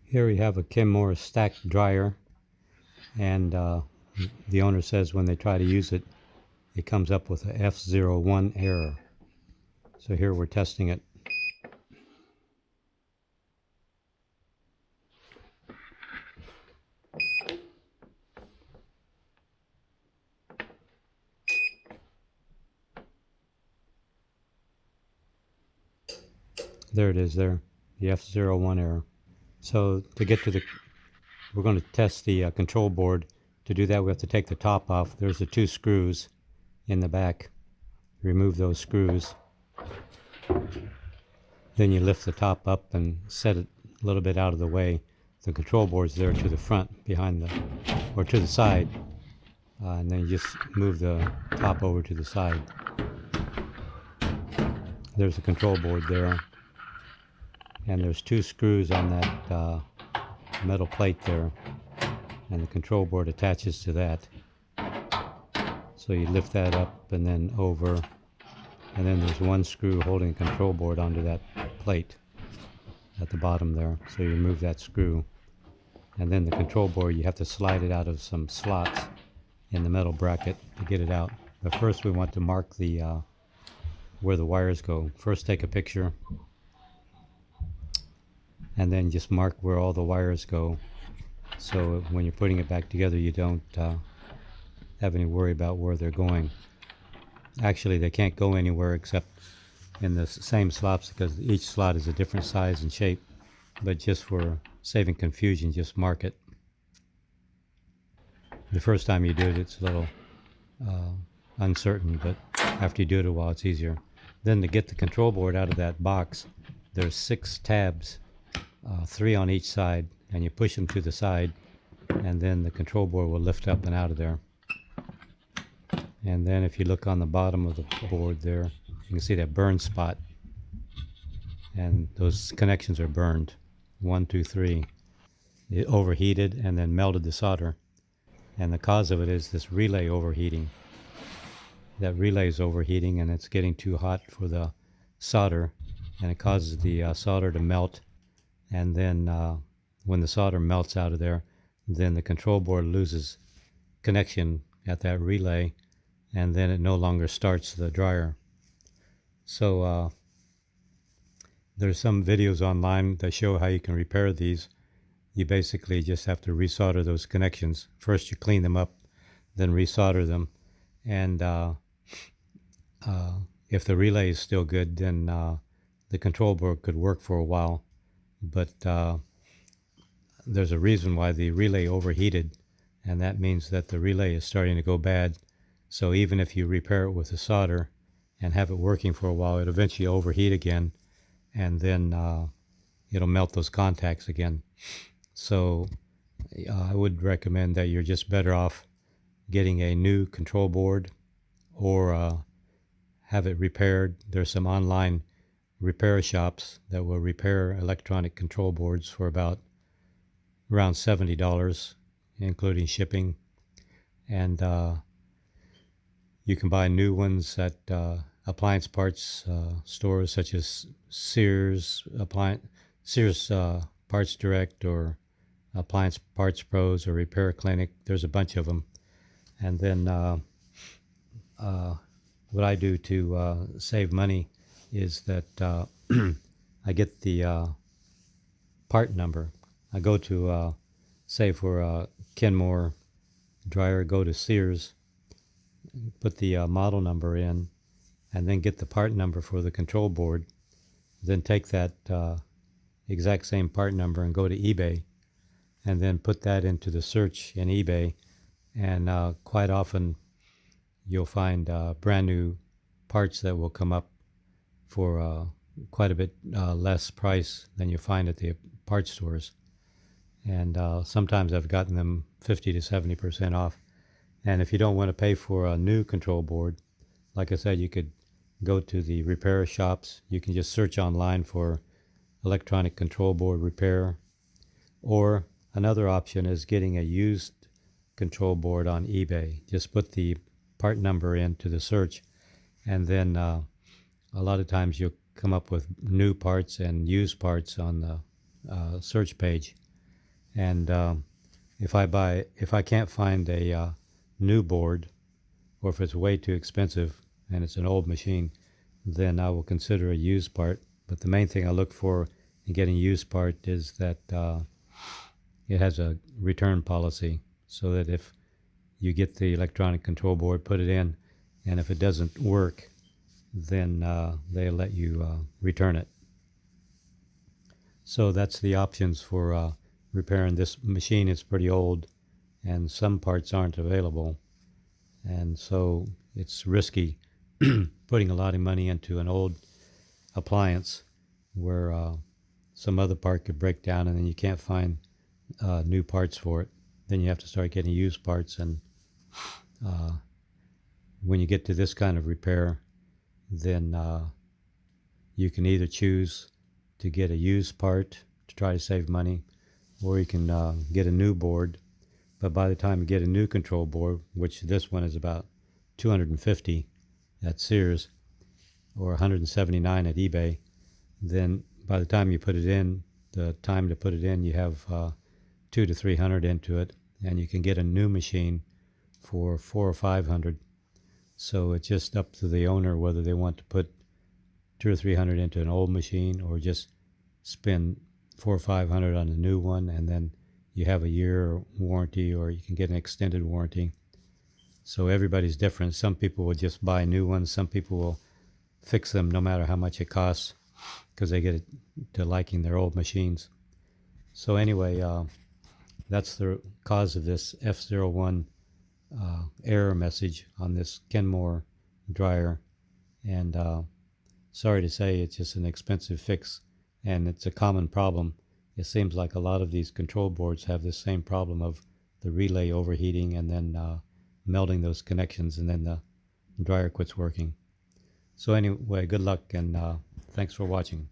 Here we have a Kenmore stack dryer, and the owner says when they try to use it, it comes up with a F01 error. So here we're testing it. There it is there, the F01 error. So to get to we're going to test the control board. To do that, we have to take the top off. There's the two screws in the back. Remove those screws. Then you lift the top up and set it a little bit out of the way. The control board's there to the front, behind or to the side. And then you just move the top over to the side. There's the control board there. And there's two screws on that metal plate there. And the control board attaches to that. So you lift that up and then over. And then there's one screw holding the control board onto that plate at the bottom there. So you remove that screw. And then the control board, you have to slide it out of some slots in the metal bracket to get it out. But first we want to mark the where the wires go. First take a picture and then just mark where all the wires go, so when you're putting it back together you don't have any worry about where they're going. Actually they can't go anywhere except in the same slots, because each slot is a different size and shape, but just for saving confusion, just mark it. The first time you do it, it's a little uncertain, but after you do it a while, it's easier. Then to get the control board out of that box, there's 6 tabs, 3 on each side, and you push them to the side, and then the control board will lift up and out of there. And then if you look on the bottom of the board there, you can see that burn spot, and those connections are burned. 1, 2, 3. It overheated and then melted the solder. And the cause of it is this relay overheating. That relay is overheating and it's getting too hot for the solder, and it causes the solder to melt. And then when the solder melts out of there, then the control board loses connection at that relay, and then it no longer starts the dryer. So there's some videos online that show how you can repair these. You basically just have to resolder those connections. First you clean them up, then resolder them. And if the relay is still good, then the control board could work for a while. But there's a reason why the relay overheated, and that means that the relay is starting to go bad. So even if you repair it with a solder and have it working for a while, it'll eventually overheat again, and then it'll melt those contacts again. So I would recommend that you're just better off getting a new control board, or have it repaired. There's some online repair shops that will repair electronic control boards for around $70, including shipping. And you can buy new ones at appliance parts stores such as Sears Parts Direct, or Appliance Parts Pros, or Repair Clinic. There's a bunch of them. And then what I do to save money is that I get the part number. I go to, say for a Kenmore dryer, go to Sears, put the model number in, and then get the part number for the control board. Then take that exact same part number and go to eBay, and then put that into the search in eBay. And quite often you'll find brand new parts that will come up for quite a bit less price than you find at the parts stores. And sometimes I've gotten them 50 to 70% off. And if you don't want to pay for a new control board, like I said, you could go to the repair shops. You can just search online for electronic control board repair. Or another option is getting a used control board on eBay. Just put the part number into the search, and then a lot of times you'll come up with new parts and used parts on the search page. And if I can't find a new board, or if it's way too expensive and it's an old machine, then I will consider a used part. But the main thing I look for in getting a used part is that it has a return policy, so that if you get the electronic control board, put it in, and if it doesn't work, then they'll let you return it. So that's the options for repairing this machine. It's pretty old, and some parts aren't available, and so it's risky putting a lot of money into an old appliance where some other part could break down, and then you can't find new parts for it. Then you have to start getting used parts, and uh, when you get to this kind of repair, then you can either choose to get a used part to try to save money, or you can get a new board. But by the time you get a new control board, which this one is about 250 at Sears or 179 at eBay, then by the time you put it in, the time to put it in, you have 200 to 300 into it, and you can get a new machine for 400 or 500. So it's just up to the owner whether they want to put 200 or 300 into an old machine, or just spend 400 or 500 on a new one, and then you have a year warranty, or you can get an extended warranty. So everybody's different. Some people will just buy new ones. Some people will fix them no matter how much it costs, because they get to liking their old machines. So anyway, that's the cause of this F01 error message on this Kenmore dryer. And sorry to say, it's just an expensive fix, and it's a common problem. It seems like a lot of these control boards have this same problem of the relay overheating and then melting those connections, and then the dryer quits working. So anyway, good luck, and thanks for watching.